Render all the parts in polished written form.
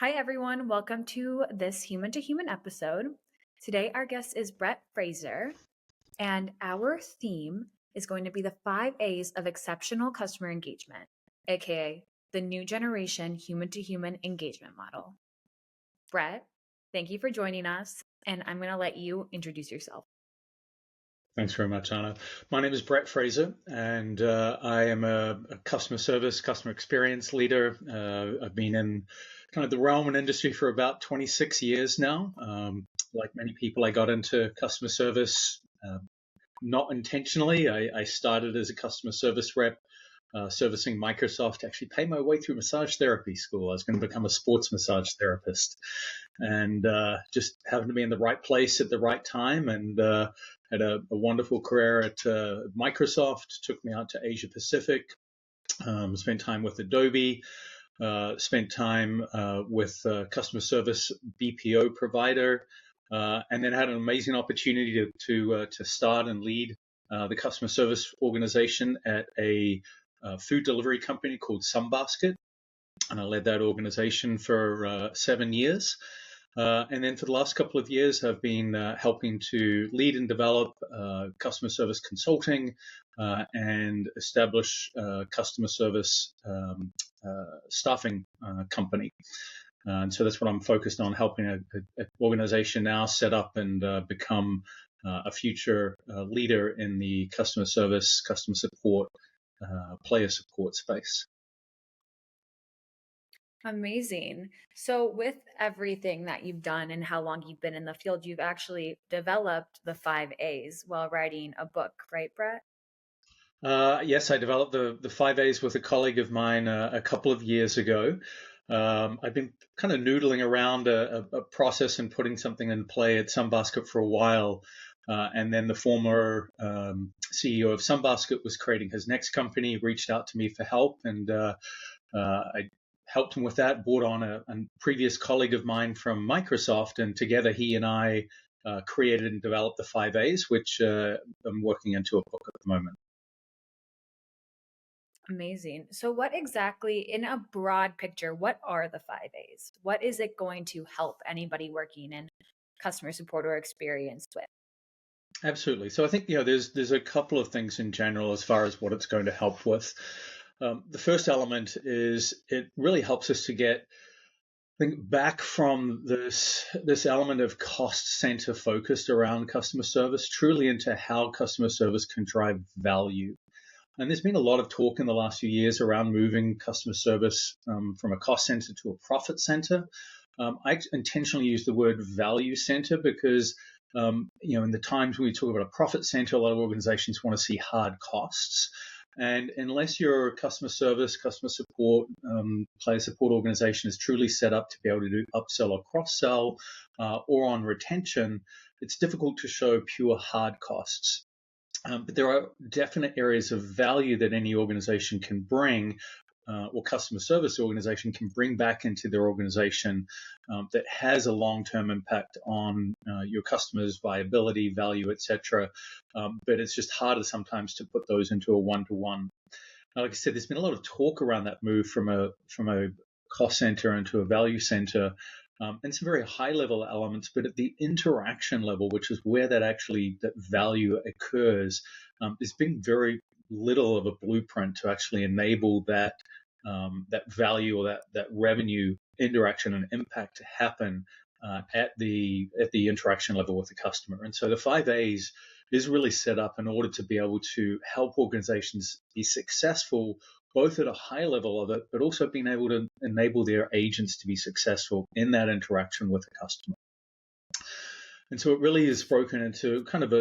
Hi, everyone. Welcome to this human to human episode. Today, our guest is Brett Frazer, and our theme is going to be the 5 A's of exceptional customer engagement, aka the new generation human to human engagement model. Brett, thank you for joining us, and I'm going to let you introduce yourself. Thanks very much, Anna. My name is Brett Frazer, and I am a customer service, customer experience leader. I've been in kind of the realm and industry for about 26 years now. Like many people, I got into customer service not intentionally. I started as a customer service rep, servicing Microsoft to actually pay my way through massage therapy school. I was going to become a sports massage therapist, and just happened to be in the right place at the right time, and had a wonderful career at Microsoft. Took me out to Asia Pacific, spent time with Adobe, spent time with a customer service BPO provider, and then had an amazing opportunity to start and lead the customer service organization at a food delivery company called Sunbasket. And I led that organization for 7 years. And then for the last couple of years, I've been helping to lead and develop customer service consulting and establish customer service staffing company. And so that's what I'm focused on, helping an organization now set up and become a future leader in the customer service, customer support, player support space. Amazing. So, with everything that you've done and how long you've been in the field, you've actually developed the 5 A's while writing a book, right, Brett? Yes, I developed the 5 A's with a colleague of mine a couple of years ago. I've been kind of noodling around a process and putting something in play at Sunbasket for a while. And then the former CEO of Sunbasket was creating his next company, reached out to me for help, and I helped him with that, brought on a previous colleague of mine from Microsoft, and together he and I created and developed the 5As, which I'm working into a book at the moment. Amazing. So, what exactly, in a broad picture, what are the 5 A's? What is it going to help anybody working in customer support or experience with? Absolutely. So I think there's a couple of things in general as far as what it's going to help with. The first element is it really helps us to get back from this element of cost center focused around customer service truly into how customer service can drive value. And there's been a lot of talk in the last few years around moving customer service from a cost center to a profit center. I intentionally use the word value center because in the times when we talk about a profit center, a lot of organizations want to see hard costs. And unless your customer service, customer support, player support organization is truly set up to be able to do upsell or cross-sell or on retention, it's difficult to show pure hard costs. But there are definite areas of value that any organization can bring or customer service organization can bring back into their organization that has a long-term impact on your customers' viability, value, etc. But it's just harder sometimes to put those into a one-to-one. Like I said, there's been a lot of talk around that move from a cost center into a value center. And some very high-level elements, but at the interaction level, which is where that value occurs, there's been very little of a blueprint to actually enable that value or that revenue interaction and impact to happen at the interaction level with the customer. And so the 5As is really set up in order to be able to help organizations be successful both at a high level of it, but also being able to enable their agents to be successful in that interaction with the customer. And so it really is broken into kind of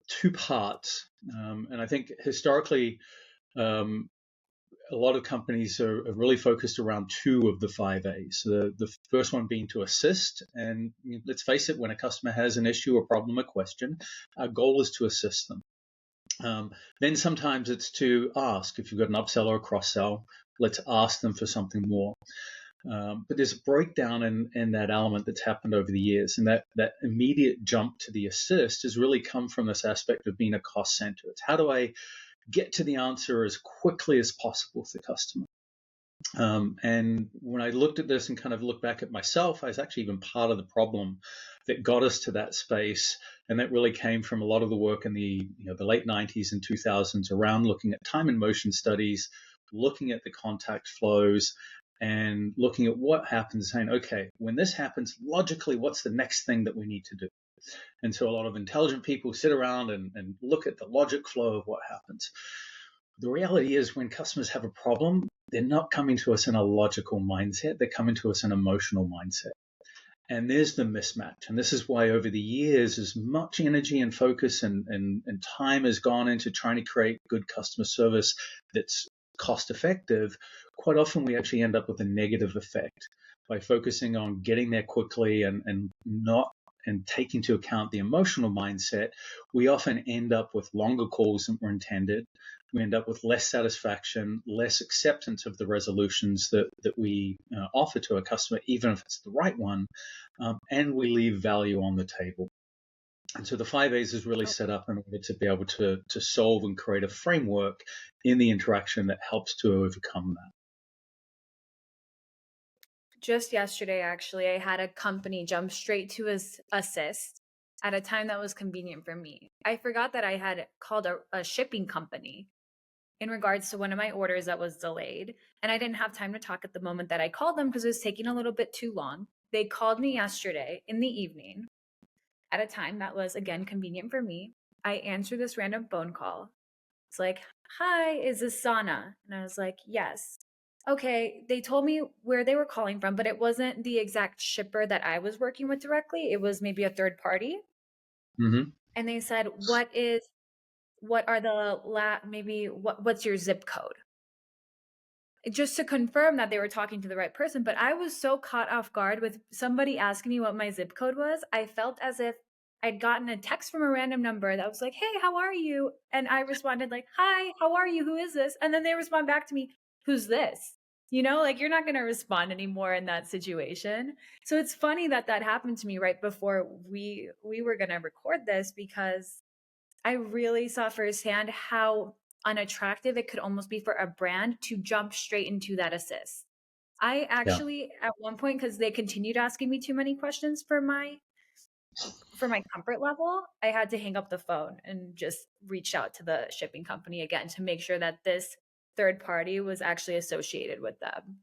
two parts. And I think historically, a lot of companies are really focused around two of the 5As. The first one being to assist. And let's face it, when a customer has an issue, a problem, a question, our goal is to assist them. Then sometimes it's to ask. If you've got an upsell or a cross-sell, let's ask them for something more. But there's a breakdown in that element that's happened over the years. And that immediate jump to the assist has really come from this aspect of being a cost center. It's how do I get to the answer as quickly as possible for the customer? And when I looked at this and kind of looked back at myself, I was actually even part of the problem that got us to that space. And that really came from a lot of the work in the late 90s and 2000s around looking at time and motion studies, looking at the contact flows, and looking at what happens, saying, okay, when this happens, logically, what's the next thing that we need to do? And so a lot of intelligent people sit around and look at the logic flow of what happens. The reality is when customers have a problem, they're not coming to us in a logical mindset. They're coming to us in an emotional mindset. And there's the mismatch. And this is why over the years, as much energy and focus and time has gone into trying to create good customer service that's cost effective, quite often we actually end up with a negative effect by focusing on getting there quickly and not and taking into account the emotional mindset. We often end up with longer calls than were intended. We end up with less satisfaction, less acceptance of the resolutions that we offer to a customer, even if it's the right one, and we leave value on the table. And so the 5As is really set up in order to be able to solve and create a framework in the interaction that helps to overcome that. Just yesterday, actually, I had a company jump straight to assist at a time that was convenient for me. I forgot that I had called a shipping company in regards to one of my orders that was delayed. And I didn't have time to talk at the moment that I called them because it was taking a little bit too long. They called me yesterday in the evening at a time that was, again, convenient for me. I answered this random phone call. It's like, hi, is this Sana? And I was like, yes. Okay, they told me where they were calling from, but it wasn't the exact shipper that I was working with directly. It was maybe a third party. Mm-hmm. And they said, what's your zip code? Just to confirm that they were talking to the right person. But I was so caught off guard with somebody asking me what my zip code was. I felt as if I'd gotten a text from a random number that was like, hey, how are you? And I responded like, hi, how are you? Who is this? And then they respond back to me, who's this? Like you're not going to respond anymore in that situation. So it's funny that happened to me right before we were going to record this, because I really saw firsthand how unattractive it could almost be for a brand to jump straight into that assist. I Yeah. actually, at one point, because they continued asking me too many questions for my comfort level, I had to hang up the phone and just reach out to the shipping company again to make sure that this third party was actually associated with them.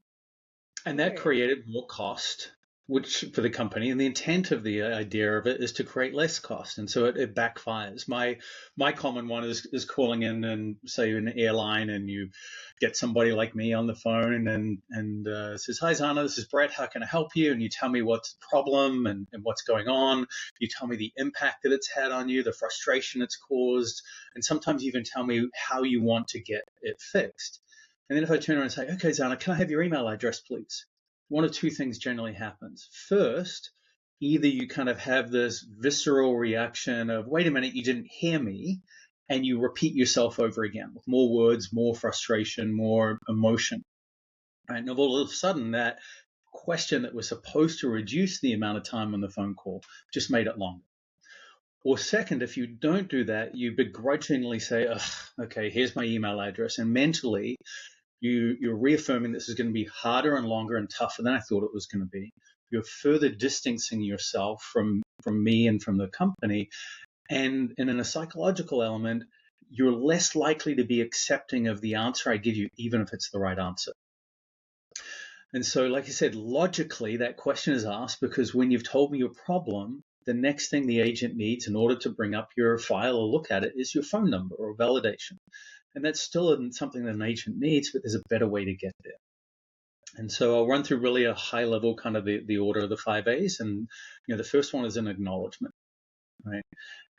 And that Weird. created more cost, which for the company, and the intent of the idea of it is to create less cost, and so it backfires. My common one is calling in and say you're an airline and you get somebody like me on the phone and says, hi Zana, this is Brett, how can I help you? And you tell me what's the problem and what's going on. You tell me the impact that it's had on you, the frustration it's caused, and sometimes you even tell me how you want to get it fixed. And then if I turn around and say, okay, Zana, can I have your email address, please? One of two things generally happens. First, either you kind of have this visceral reaction of, wait a minute, you didn't hear me, and you repeat yourself over again with more words, more frustration, more emotion. Right? And all of a sudden, that question that was supposed to reduce the amount of time on the phone call just made it longer. Or second, if you don't do that, you begrudgingly say, okay, here's my email address. And mentally, you're reaffirming this is going to be harder and longer and tougher than I thought it was going to be. You're further distancing yourself from me and from the company. And in a psychological element, you're less likely to be accepting of the answer I give you, even if it's the right answer. And so, like I said, logically, that question is asked because when you've told me your problem, the next thing the agent needs in order to bring up your file or look at it is your phone number or validation. And that's still something that an agent needs, but there's a better way to get there. And so I'll run through really a high level kind of the order of the 5As. And the first one is an acknowledgement, right?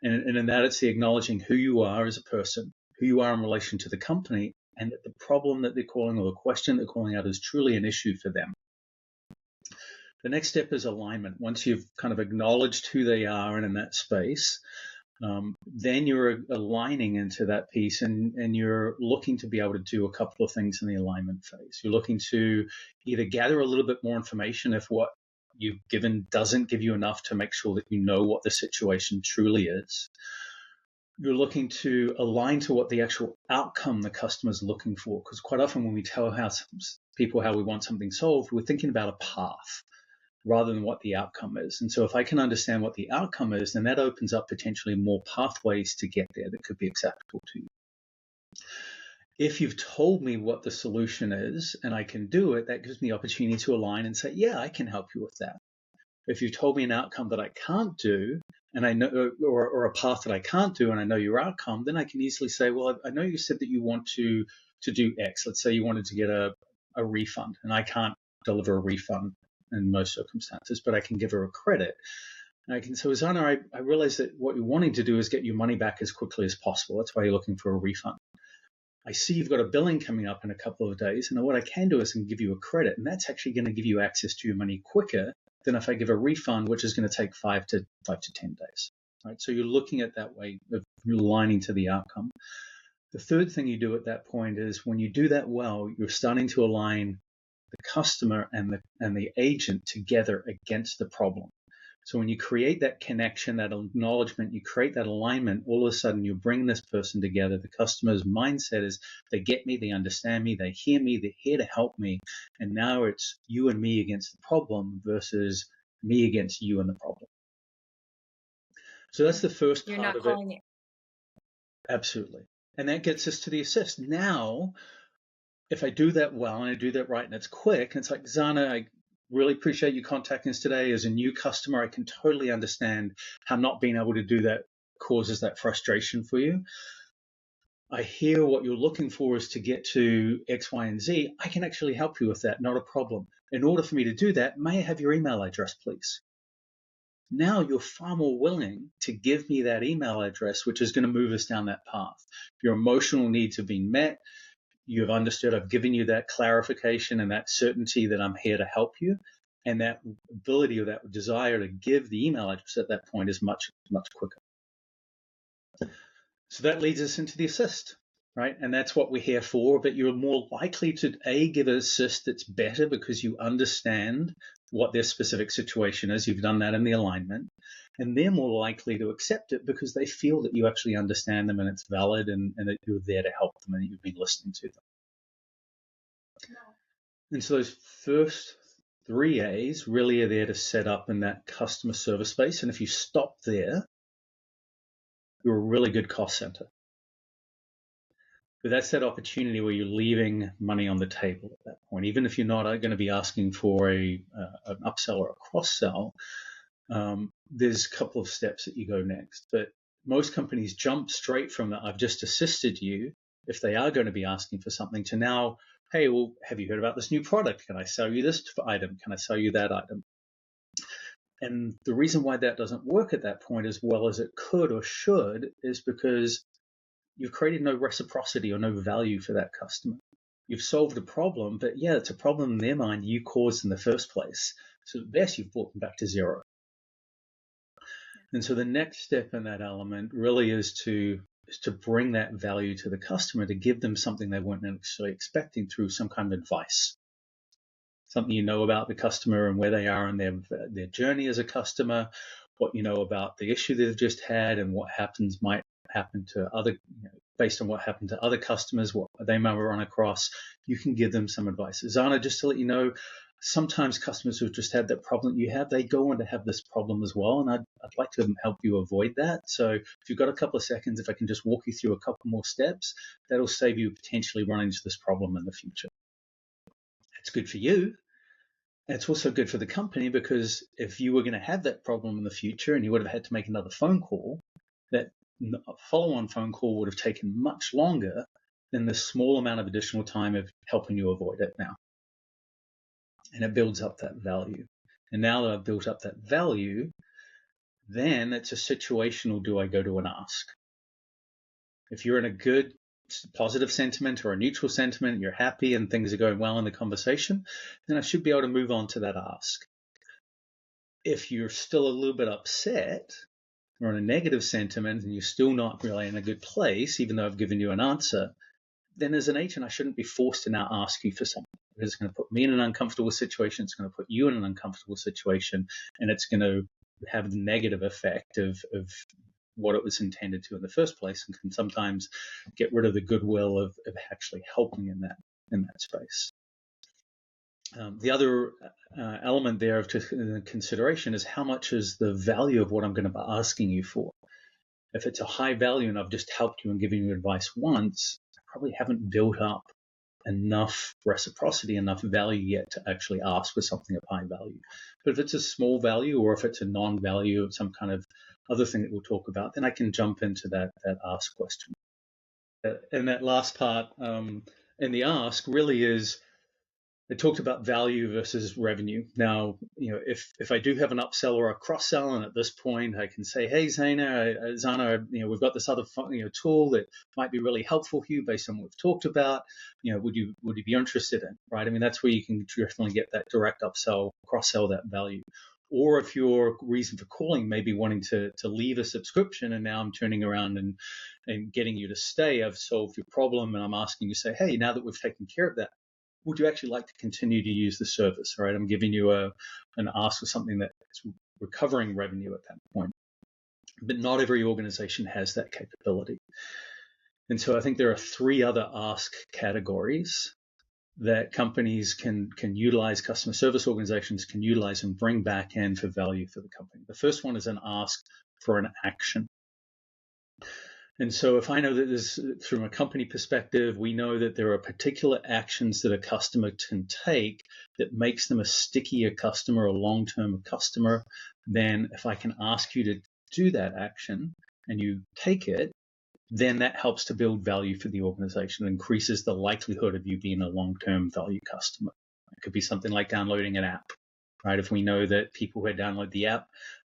And in that, it's the acknowledging who you are as a person, who you are in relation to the company, and that the problem that they're calling or the question they're calling out is truly an issue for them. The next step is alignment. Once you've kind of acknowledged who they are and in that space, then you're aligning into that piece and you're looking to be able to do a couple of things in the alignment phase. You're looking to either gather a little bit more information if what you've given doesn't give you enough to make sure that you know what the situation truly is. You're looking to align to what the actual outcome the customer is looking for, because quite often when we tell people how we want something solved, we're thinking about a path rather than what the outcome is. And so if I can understand what the outcome is, then that opens up potentially more pathways to get there that could be acceptable to you. If you've told me what the solution is and I can do it, that gives me the opportunity to align and say, yeah, I can help you with that. If you've told me an outcome that I can't do, and I know, or a path that I can't do, and I know your outcome, then I can easily say, well, I know you said that you want to do X. Let's say you wanted to get a refund, and I can't deliver a refund in most circumstances, but I can give her a credit. And I can say, Zana, I realize that what you're wanting to do is get your money back as quickly as possible. That's why you're looking for a refund. I see you've got a billing coming up in a couple of days, and what I can do is I can give you a credit, and that's actually going to give you access to your money quicker than if I give a refund, which is going to take 5 to 10 days. Right? So you're looking at that way of aligning to the outcome. The third thing you do at that point is when you do that well, you're starting to align the customer and the agent together against the problem. So when you create that connection, that acknowledgement, you create that alignment, all of a sudden you bring this person together. The customer's mindset is they get me, they understand me, they hear me, they're here to help me. And now it's you and me against the problem versus me against you and the problem. So that's the first You're part not of calling it. Absolutely. And that gets us to the assist. Now, if I do that well and I do that right and it's quick, and it's like, Zana, I really appreciate you contacting us today. As a new customer, I can totally understand how not being able to do that causes that frustration for you. I hear what you're looking for is to get to X, Y, and Z. I can actually help you with that, not a problem. In order for me to do that, may I have your email address, please? Now you're far more willing to give me that email address, which is going to move us down that path. Your emotional needs have been met. You've understood I've given you that clarification and that certainty that I'm here to help you. And that ability or that desire to give the email address at that point is much, much quicker. So that leads us into the assist, right? And that's what we're here for. But you're more likely to, give an assist that's better because you understand what their specific situation is. You've done that in the alignment. And they're more likely to accept it because they feel that you actually understand them and it's valid and that you're there to help them and that you've been listening to them. And so those first 3 A's really are there to set up in that customer service space. And if you stop there, you're a really good cost center. But that's that opportunity where you're leaving money on the table at that point. Even if you're not going to be asking for an upsell or a cross-sell, there's a couple of steps that you go next. But most companies jump straight from that I've just assisted you, if they are going to be asking for something, to now, hey, well, have you heard about this new product? Can I sell you this item? Can I sell you that item? And the reason why that doesn't work at that point as well as it could or should is because you've created no reciprocity or no value for that customer. You've solved a problem, but yeah, it's a problem in their mind you caused in the first place. So at best, you've brought them back to zero. And so the next step in that element really is to bring that value to the customer, to give them something they weren't necessarily expecting through some kind of advice. Something you know about the customer and where they are in their journey as a customer, what you know about the issue they've just had and what might happen to other, based on what happened to other customers, what they might run across. You can give them some advice. Zana, just to let you know, sometimes customers who've just had that problem you have, they go on to have this problem as well, and I'd like to help you avoid that. So if you've got a couple of seconds, if I can just walk you through a couple more steps, that'll save you potentially running into this problem in the future. It's good for you. And it's also good for the company because if you were going to have that problem in the future and you would have had to make another phone call, that follow-on phone call would have taken much longer than the small amount of additional time of helping you avoid it now. And it builds up that value. And now that I've built up that value, then it's a situational, do I go to an ask? If you're in a good positive sentiment or a neutral sentiment, you're happy and things are going well in the conversation, then I should be able to move on to that ask. If you're still a little bit upset or in a negative sentiment and you're still not really in a good place, even though I've given you an answer, then as an agent, I shouldn't be forced to now ask you for something. It's going to put me in an uncomfortable situation. It's going to put you in an uncomfortable situation, and it's going to have the negative effect of what it was intended to in the first place, and can sometimes get rid of the goodwill of actually helping in that space. The other element there of consideration is how much is the value of what I'm going to be asking you for. If it's a high value and I've just helped you and given you advice once, I probably haven't built up enough reciprocity, enough value yet to actually ask for something of high value. But if it's a small value or if it's a non-value of some kind of other thing that we'll talk about, then I can jump into that ask question. And that last part in the ask really is, it talked about value versus revenue. Now, if I do have an upsell or a cross sell, and at this point I can say, hey, Zana, we've got this other tool that might be really helpful for you based on what we've talked about. Would you be interested in? Right? I mean, that's where you can definitely get that direct upsell, cross sell that value. Or if your reason for calling may be wanting to leave a subscription, and now I'm turning around and getting you to stay, I've solved your problem, and I'm asking you to say, hey, now that we've taken care of that, would you actually like to continue to use the service? Right? I'm giving you an ask for something that is recovering revenue at that point. But not every organization has that capability. And so I think there are 3 other ask categories that companies can utilize, customer service organizations can utilize and bring back in for value for the company. The first one is an ask for an action. And so if I know that this, from a company perspective, we know that there are particular actions that a customer can take that makes them a stickier customer, a long-term customer, then if I can ask you to do that action and you take it, then that helps to build value for the organization, increases the likelihood of you being a long-term value customer. It could be something like downloading an app, right? If we know that people who download the app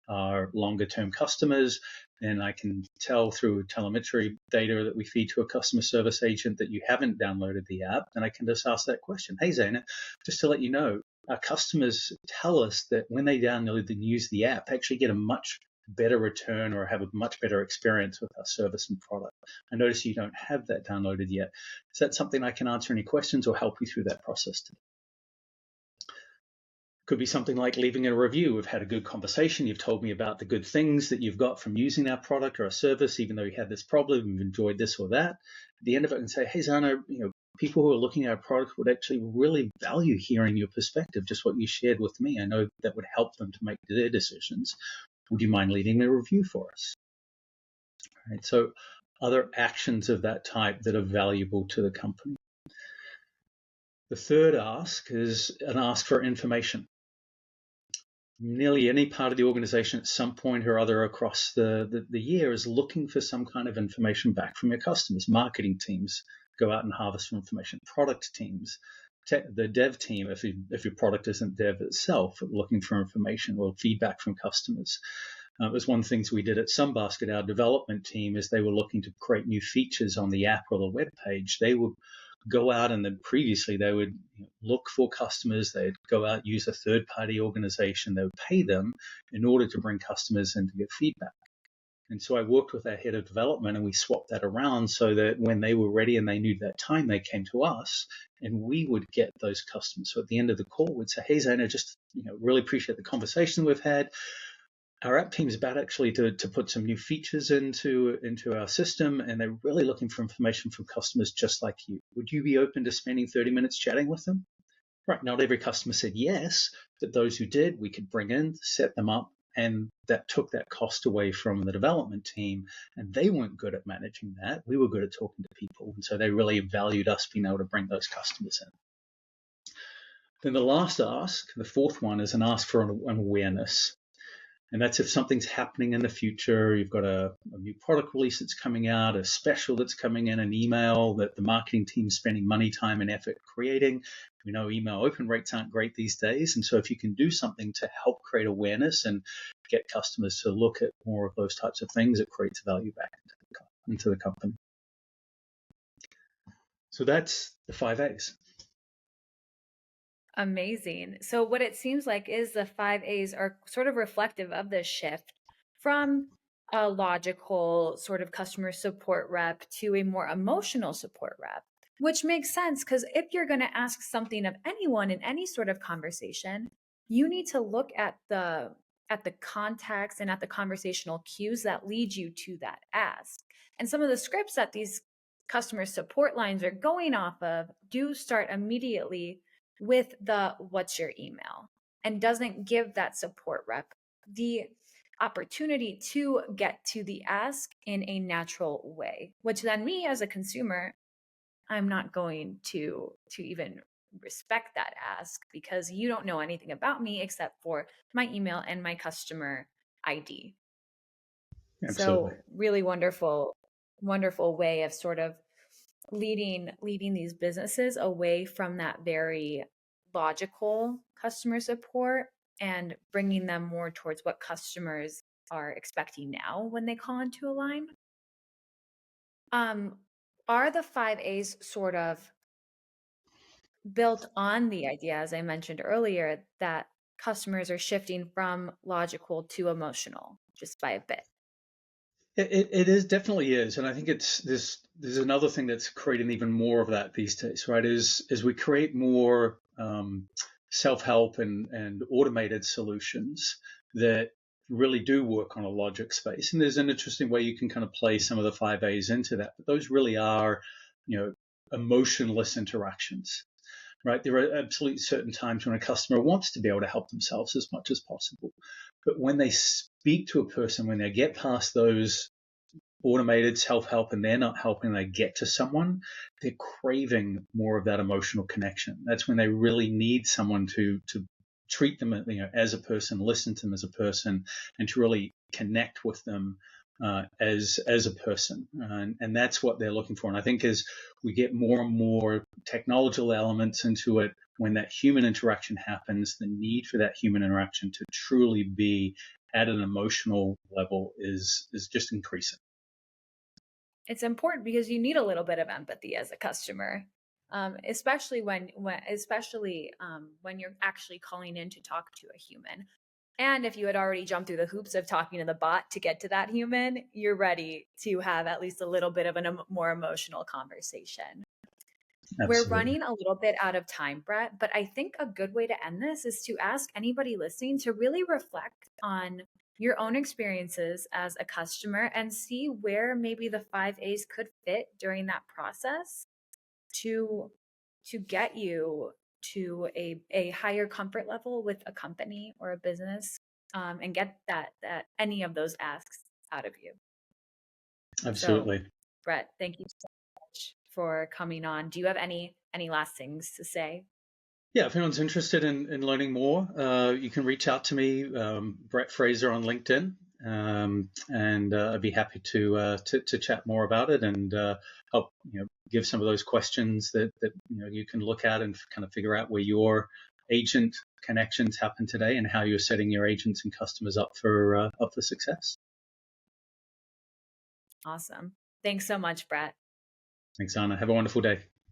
are longer-term customers, and I can tell through telemetry data that we feed to a customer service agent that you haven't downloaded the app, then I can just ask that question. Hey, Zana, just to let you know, our customers tell us that when they download and use the app, they actually get a much better return or have a much better experience with our service and product. I notice you don't have that downloaded yet. Is that something I can answer any questions or help you through that process today? Could be something like leaving a review. We've had a good conversation. You've told me about the good things that you've got from using our product or our service, even though you had this problem, you've enjoyed this or that. At the end of it, I can say, hey, Zana, people who are looking at our product would actually really value hearing your perspective, just what you shared with me. I know that would help them to make their decisions. Would you mind leaving a review for us? All right, so other actions of that type that are valuable to the company. The third ask is an ask for information. Nearly any part of the organization at some point or other across the year is looking for some kind of information back from your customers. Marketing teams go out and harvest for information. Product teams, the dev team, if your product isn't dev itself, looking for information or feedback from customers. It was one of the things we did at Sunbasket. Our development team, as they were looking to create new features on the app or the web page, they would go out and then previously they would look for customers. They'd go out, use a third-party organization. They would pay them in order to bring customers in to get feedback. And so I worked with our head of development and we swapped that around so that when they were ready and they knew that time, they came to us and we would get those customers. So at the end of the call, we'd say, hey, Zana, just really appreciate the conversation we've had. Our app team is about actually to put some new features into our system, and they're really looking for information from customers just like you. Would you be open to spending 30 minutes chatting with them? Right, not every customer said yes, but those who did, we could bring in, set them up, and that took that cost away from the development team, and they weren't good at managing that. We were good at talking to people, and so they really valued us being able to bring those customers in. Then the last ask, the fourth one, is an ask for an awareness. And that's if something's happening in the future, you've got a new product release that's coming out, a special that's coming in, an email that the marketing team's spending money, time, and effort creating. We know email open rates aren't great these days. And so if you can do something to help create awareness and get customers to look at more of those types of things, it creates value back into the company. So that's the 5 A's. Amazing. So what it seems like is the 5 A's are sort of reflective of this shift from a logical sort of customer support rep to a more emotional support rep, which makes sense because if you're going to ask something of anyone in any sort of conversation, you need to look at the context and at the conversational cues that lead you to that ask. And some of the scripts that these customer support lines are going off of do start immediately with the what's your email, and doesn't give that support rep the opportunity to get to the ask in a natural way, which then me as a consumer, I'm not going to even respect that ask because you don't know anything about me except for my email and my customer ID. Absolutely. So really wonderful way of sort of leading these businesses away from that very logical customer support and bringing them more towards what customers are expecting now when they call into a line. Are the 5 A's sort of built on the idea, as I mentioned earlier, that customers are shifting from logical to emotional just by a bit? It is definitely is, and I think it's this. There's another thing that's creating even more of that these days, right? Is we create more self-help and automated solutions that really do work on a logic space. And there's an interesting way you can kind of play some of the 5 A's into that. But those really are, emotionless interactions, right? There are absolutely certain times when a customer wants to be able to help themselves as much as possible. But when they speak to a person, when they get past those automated self-help and they're not helping, they get to someone, they're craving more of that emotional connection. That's when they really need someone to treat them, as a person, listen to them as a person, and to really connect with them as a person. And that's what they're looking for. And I think as we get more and more technological elements into it, when that human interaction happens, the need for that human interaction to truly be at an emotional level is just increasing. It's important because you need a little bit of empathy as a customer, especially when you're actually calling in to talk to a human. And if you had already jumped through the hoops of talking to the bot to get to that human, you're ready to have at least a little bit of a more emotional conversation. We're Absolutely. running a little bit out of time, Brett, but I think a good way to end this is to ask anybody listening to really reflect on your own experiences as a customer and see where maybe the 5 A's could fit during that process to get you to a higher comfort level with a company or a business, and get that any of those asks out of you. So, Absolutely. Brett, thank you so much for coming on. Do you have any last things to say? Yeah, if anyone's interested in learning more, you can reach out to me, Brett Frazer on LinkedIn, and I'd be happy to chat more about it and help give some of those questions that you can look at and kind of figure out where your agent connections happen today and how you're setting your agents and customers up for success. Awesome. Thanks so much, Brett. Thanks, Anna. Have a wonderful day.